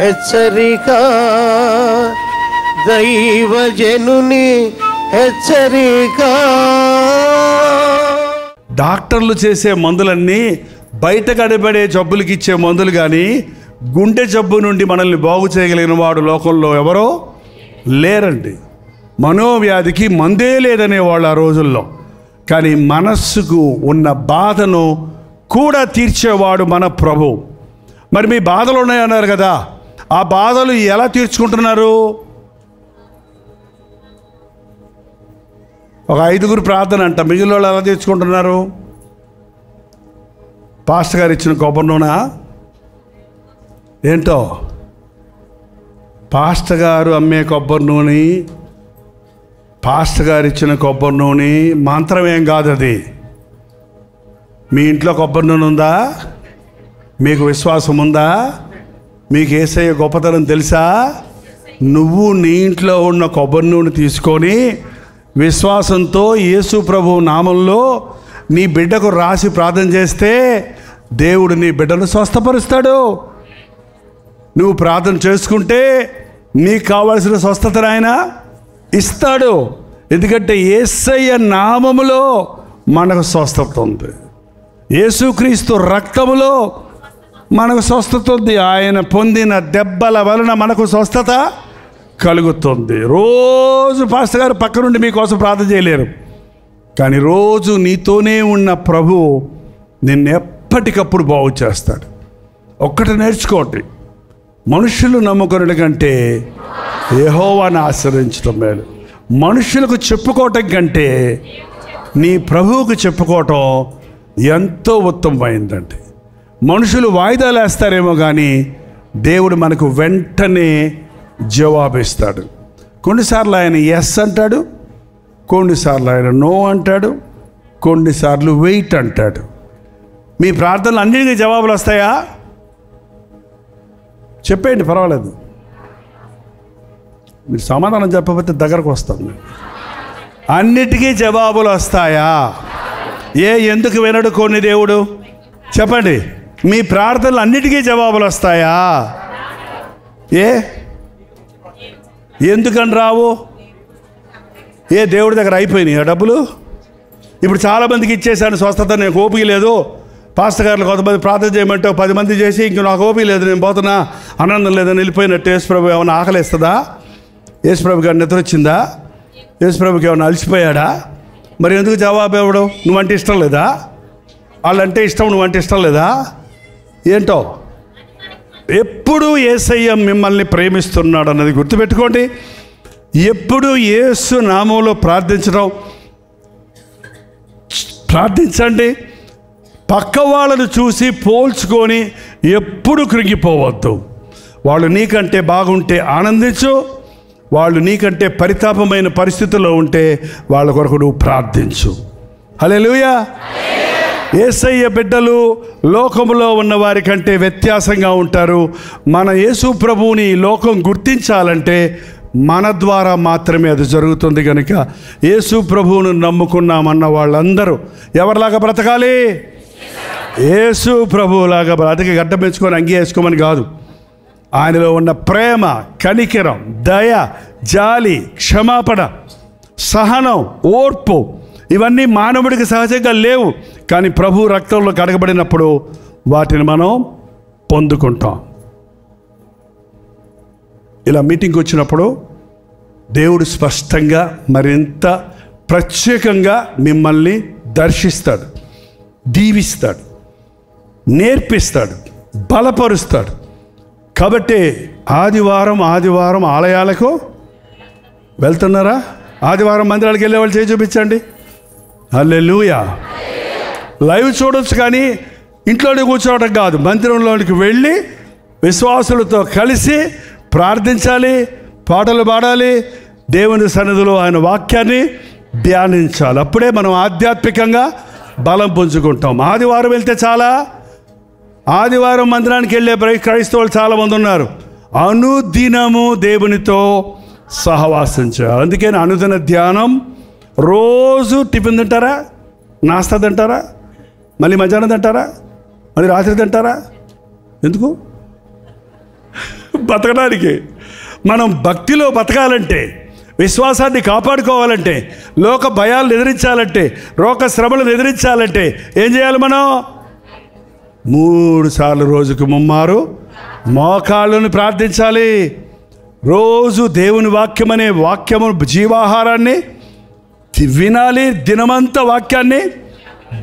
హెచ్చరిక, దైవజనుని హెచ్చరిక. డాక్టర్లు చేసే మందులన్నీ బయట కనబడే జబ్బులకి ఇచ్చే మందులు, కానీ గుండె జబ్బు నుండి మనల్ని బాగు చేయగలిగిన వాడు లోకంలో ఎవరో లేరండి. మనోవ్యాధికి మందే లేదనేవాళ్ళు ఆ రోజుల్లో. కానీ మనస్సుకు ఉన్న బాధను కూడా తీర్చేవాడు మన ప్రభు. మరి మీ బాధలు ఉన్నాయన్నారు కదా, ఆ బాధలు ఎలా తీర్చుకుంటున్నారు? ఒక 5గురు ప్రార్థన అంట. మిగిలిన వాళ్ళు ఎలా తీర్చుకుంటున్నారు? పాస్టర్ గారు ఇచ్చిన కొబ్బరి నూనె ఏంటో, పాస్టర్ గారు అమ్మే కొబ్బరి నూనె, పాస్టర్ గారు ఇచ్చిన కొబ్బరి నూనె మంత్రం ఏం కాదు అది. మీ ఇంట్లో కొబ్బరి నూనె ఉందా? మీకు విశ్వాసం ఉందా? మీకు యేసయ్య గొప్పతనం తెలుసా? నువ్వు నీ ఇంట్లో ఉన్న కొబ్బరి నూనె తీసుకొని విశ్వాసంతో యేసు ప్రభు నామంలో నీ బిడ్డకు రాసి ప్రార్థన చేస్తే దేవుడు నీ బిడ్డను స్వస్థపరుస్తాడు. నువ్వు ప్రార్థన చేసుకుంటే నీకు కావలసిన స్వస్థతను ఆయన ఇస్తాడు. ఎందుకంటే యేసయ్య నామములో మనకు స్వస్థత ఉంది, యేసుక్రీస్తు రక్తములో మనకు స్వస్థత ఉంది. ఆయన పొందిన దెబ్బల వలన మనకు స్వస్థత కలుగుతుంది. రోజు పాస్టర్ గారు పక్క నుండి మీకోసం ప్రార్థన చేయలేరు, కానీ రోజు నీతోనే ఉన్న ప్రభు నిన్ను ఎప్పటికప్పుడు బాగు చేస్తాడు. ఒక్కటి నేర్చుకోండి, మనుషులు నమ్ముకునే కంటే యెహోవాను ఆశ్రయించడం మేలు. మనుషులకు చెప్పుకోవటం కంటే నీ ప్రభువుకు చెప్పుకోవటం ఎంతో ఉత్తమమైందండి. మనుషులు వాయిదాలు వేస్తారేమో కానీ దేవుడు మనకు వెంటనే జవాబిస్తాడు. కొన్నిసార్లు ఆయన ఎస్ అంటాడు, కొన్నిసార్లు ఆయన నో అంటాడు, కొన్నిసార్లు వెయిట్ అంటాడు. మీ ప్రార్థనలు అన్నిటికీ జవాబులు వస్తాయా? చెప్పేయండి, పర్వాలేదు. మీరు సమాధానం చెప్పకపోతే దగ్గరకు వస్తాను. అన్నిటికీ జవాబులు వస్తాయా? ఎందుకు వినడు కొన్ని దేవుడు? చెప్పండి, మీ ప్రార్థనలు అన్నిటికీ జవాబులు వస్తాయా? ఎందుకని రావు? దేవుడి దగ్గర అయిపోయినాయి ఆ డబ్బులు. ఇప్పుడు చాలామందికి ఇచ్చేసాను స్వస్థత, నేను ఓపిక లేదు. పాస్టర్ గారు కొంతమంది ప్రార్థన చేయమంటే 10 మంది చేసి ఇంక నాకు ఓపిక లేదు, నేను పోతున్నా, ఆనందం లేదని వెళ్ళిపోయినట్టు యేసుప్రభు ఏమైనా ఆకలిస్తుందా? యేసుప్రభు గారు నిద్ర వచ్చిందా? యేసుప్రభుకి ఏమైనా అలసిపోయాడా? మరి ఎందుకు జవాబు ఇవ్వడం? నువ్వంటే ఇష్టం లేదా? వాళ్ళంటే ఇష్టం, నువ్వంటే ఇష్టం లేదా? ఏంటో, ఎప్పుడు యేసయ్య మిమ్మల్ని ప్రేమిస్తున్నాడు అన్నది గుర్తుపెట్టుకోండి. ఎప్పుడు యేసు నామంలో ప్రార్థించండి. పక్క వాళ్ళను చూసి పోల్చుకొని ఎప్పుడు కృంగిపోవద్దు. వాళ్ళు నీకంటే బాగుంటే ఆనందించు, వాళ్ళు నీకంటే పరితాపమైన పరిస్థితుల్లో ఉంటే వాళ్ళ కొరకు నువ్వు ప్రార్థించు. హల్లెలూయా. యేసయ్య బిడ్డలు లోకములో ఉన్న వారి కంటే వ్యత్యాసంగా ఉంటారు. మన యేసు ప్రభువుని లోకం గుర్తించాలంటే మన ద్వారా మాత్రమే అది జరుగుతుంది. కనుక యేసు ప్రభువును నమ్ముకున్నామన్న వాళ్ళందరూ ఎవరిలాగా బ్రతకాలి? యేసు ప్రభువులాగా బ్రతికి గడ్డ పెంచుకొని అంగీ వేసుకోమని కాదు. ఆయనలో ఉన్న ప్రేమ, కనికరం, దయ, జాలి, క్షమాపణ, సహనం, ఓర్పు ఇవన్నీ మానవుడికి సహజంగా లేవు. కానీ ప్రభు రక్తంలో కడగబడినప్పుడు వాటిని మనం పొందుకుంటాం. ఇలా మీటింగ్కి వచ్చినప్పుడు దేవుడు స్పష్టంగా మరింత ప్రత్యేకంగా మిమ్మల్ని దర్శిస్తాడు, దీవిస్తాడు, నేర్పిస్తాడు, బలపరుస్తాడు. కాబట్టి ఆదివారం ఆలయాలకు వెళ్తున్నారా? ఆదివారం మందిరాలకు వెళ్ళే వాళ్ళు చేయి చూపించండి. హల్లెలూయా. లైవ్ చూడొచ్చు కానీ ఇంట్లోనే కూర్చోవడం కాదు. మందిరంలోనికి వెళ్ళి విశ్వాసులతో కలిసి ప్రార్థించాలి, పాటలు పాడాలి, దేవుని సన్నిధిలో ఆయన వాక్యాన్ని ధ్యానించాలి. అప్పుడే మనం ఆధ్యాత్మికంగా బలం పుంజుకుంటాం. ఆదివారం వెళ్తే చాలా, ఆదివారం మందిరానికి వెళ్ళే క్రైస్తవులు చాలామంది ఉన్నారు. అనుదినము దేవునితో సహవాసం చేయాలి. అందుకని అనుదిన ధ్యానం. రోజు టిఫిన్ తింటారా? నాస్తా తింటారా? మళ్ళీ మధ్యాహ్నం తింటారా? మళ్ళీ రాత్రి తింటారా? ఎందుకు? బతకడానికి. మనం భక్తిలో బతకాలంటే, విశ్వాసాన్ని కాపాడుకోవాలంటే, లోక భయాలను ఎదిరించాలంటే, రోగ శ్రమలను ఎదిరించాలంటే ఏం చేయాలి? మనం 3 సార్లు రోజుకు 3 మోకాళ్ళను ప్రార్థించాలి. రోజు దేవుని వాక్యం అనే వాక్యము జీవాహారాన్ని వినాలి, దినమంతా వాక్యాన్ని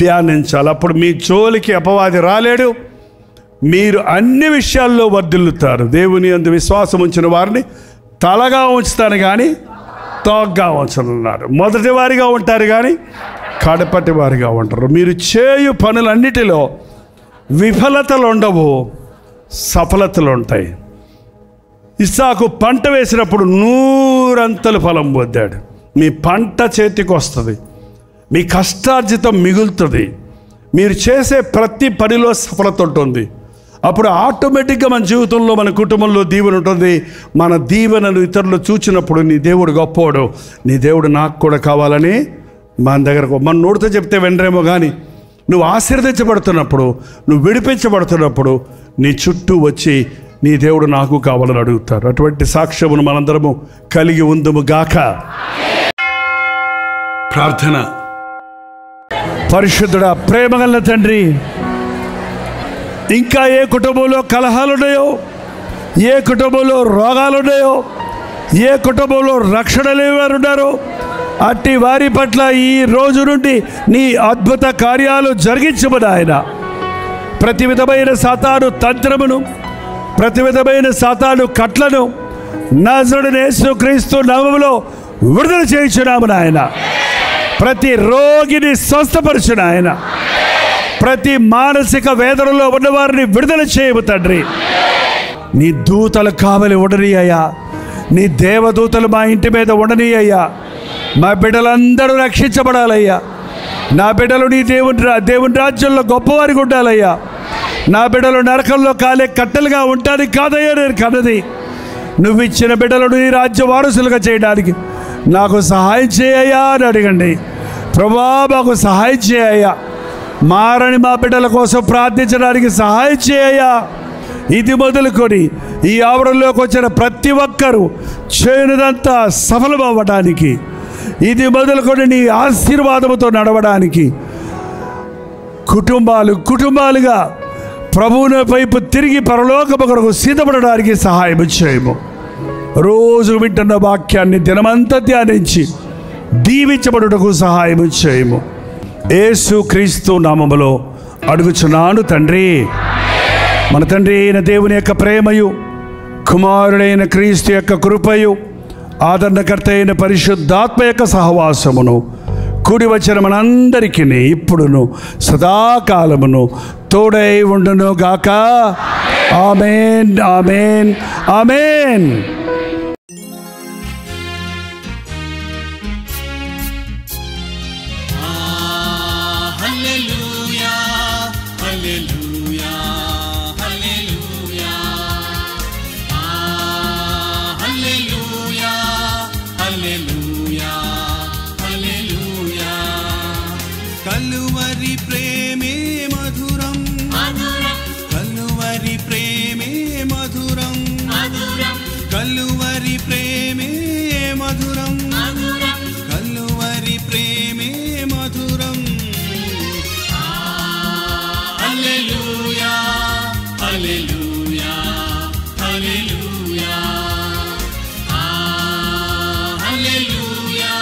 ధ్యానించాలి. అప్పుడు మీ జోలికి అపవాది రాలేడు, మీరు అన్ని విషయాల్లో వర్ధిల్లుతారు. దేవుని యందు విశ్వాసం ఉంచిన వారిని తలగా ఉంచుతాను కానీ తోగ్గా ఉంచనున్నారు. మొదటి వారిగా ఉంటారు కానీ కడపటి వారిగా ఉంటారు. మీరు చేయు పనులన్నిటిలో విఫలతలు ఉండవు, సఫలతలు ఉంటాయి. ఇస్సాకు పంట వేసినప్పుడు 100 అంతలు ఫలం పొందాడు. మీ పంట చేతికి వస్తుంది, మీ కష్టార్జితం మిగులుతుంది, మీరు చేసే ప్రతి పనిలో సఫలత ఉంటుంది. అప్పుడు ఆటోమేటిక్గా మన జీవితంలో, మన కుటుంబంలో దీవెన ఉంటుంది. మన దీవెనలు ఇతరులు చూచినప్పుడు నీ దేవుడు గొప్పవాడు, నీ దేవుడు నాకు కూడా కావాలని మన దగ్గరకు మన నోటితో చెప్తే వినరేమో కానీ నువ్వు ఆశీర్వదించబడుతున్నప్పుడు, నువ్వు విడిపించబడుతున్నప్పుడు నీ చుట్టూ వచ్చి నీ దేవుడు నాకు కావాలని అడుగుతారు. అటువంటి సాక్ష్యమును మనందరము కలిగి ఉందుము గాక. ప్రార్థన. పరిశుద్ధుడా, ప్రేమగల తండ్రి, ఇంకా ఏ కుటుంబంలో కలహాలున్నాయో, ఏ కుటుంబంలో రోగాలున్నాయో, ఏ కుటుంబంలో రక్షణ లేని వారు ఉన్నారో అట్టి వారి పట్ల ఈ రోజు నుండి నీ అద్భుత కార్యాలు జరిగించమని ఆయన ప్రతి విధమైన సాతాను తంత్రమును, ప్రతి విధమైన సాతాను కట్లను నజరుడైన యేసుక్రీస్తు నామములో విడుదల చేయించున్నాము నాయన. ప్రతి రోగిని స్వస్థపరచును ఆయన. ప్రతి మానసిక వేదనలో ఉన్నవారిని విడుదల చేయము తండ్రి. నీ దూతలు కావలి ఉండని అయ్యా, నీ దేవదూతలు మా ఇంటి మీద ఉండని అయ్యా. మా బిడ్డలందరూ రక్షించబడాలయ్యా. నా బిడ్డలు నీ దేవుని రాజ్యంలో గొప్పవారికి ఉండాలయ్యా. నా బిడ్డలు నరకంలో కాలే కట్టెలుగా ఉండడానికి కాదయ్యా నేను కన్నది. నువ్వు ఇచ్చిన బిడ్డలను నీ రాజ్య వారసులుగా చేయడానికి నాకు సహాయం చేయయ్యా అని అడగండి. ప్రభువా, మాకు సహాయం చేయయ్యా. మారని మా బిడ్డల కోసం ప్రార్థించడానికి సహాయం చేయయ్యా. ఇది మొదలుకొని ఈ ఆవరణలోకి వచ్చిన ప్రతి ఒక్కరూ చేయనిదంతా సఫలమవ్వడానికి, ఇది మొదలుకొని నీ ఆశీర్వాదముతో నడవడానికి, కుటుంబాలుగా ప్రభువుని వైపు తిరిగి పరలోకము కొరకు సిద్ధపడడానికి సహాయం చేయము. రోజు వింటున్న వాక్యాన్ని దినమంతా ధ్యానించి దీవించబడుటకు సహాయం చేయము. యేసు క్రీస్తు నామములో అడుగుచున్నాను తండ్రి. మన తండ్రి అయిన దేవుని యొక్క ప్రేమయు, కుమారుడైన క్రీస్తు యొక్క కృపయు, ఆదరణకర్త అయిన పరిశుద్ధాత్మ యొక్క సహవాసమును కూడి వచ్చిన మనందరికీ ఇప్పుడును సదాకాలమును తోడై ఉండును గాక. ఆమేన్, ఆమేన్, ఆమేన్. కలువరి ప్రేమే మధురం, కలువరి ప్రేమే మధురం, కలువరి ప్రేమే మధురం, కలువరి ప్రేమే మధురం. హల్లెలూయా, హల్లెలూయా, హల్లెలూయా, హల్లెలూయా,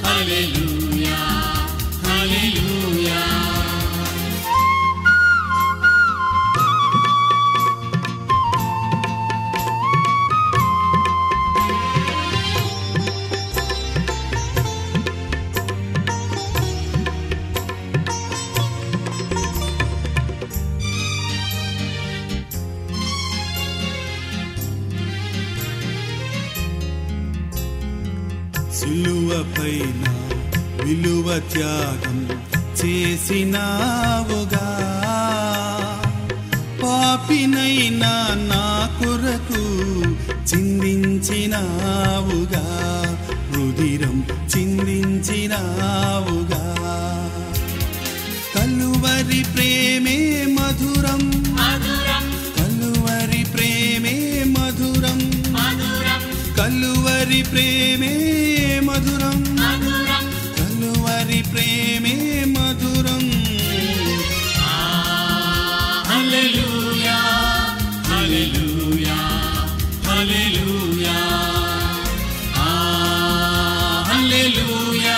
హల్లెలూయా, హల్లెలూయా. సిలువపైన విలువ త్యాగం చేసినావుగా, పాపినైనా నా కొరకు చిందించినావుగా, రుధిరం చిందించినావుగా. కలువరి ప్రేమే మధురం, కలువరి ప్రేమే మధురం. కలువరి ప్రేమే మధురం, కలువరి ప్రేమే మధురం. హల్లెలూయా హల్లెలూయా హల్లెలూయా, హల్లెలూయా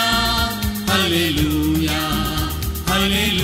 హల్లెలూయా హల్లెలూయా.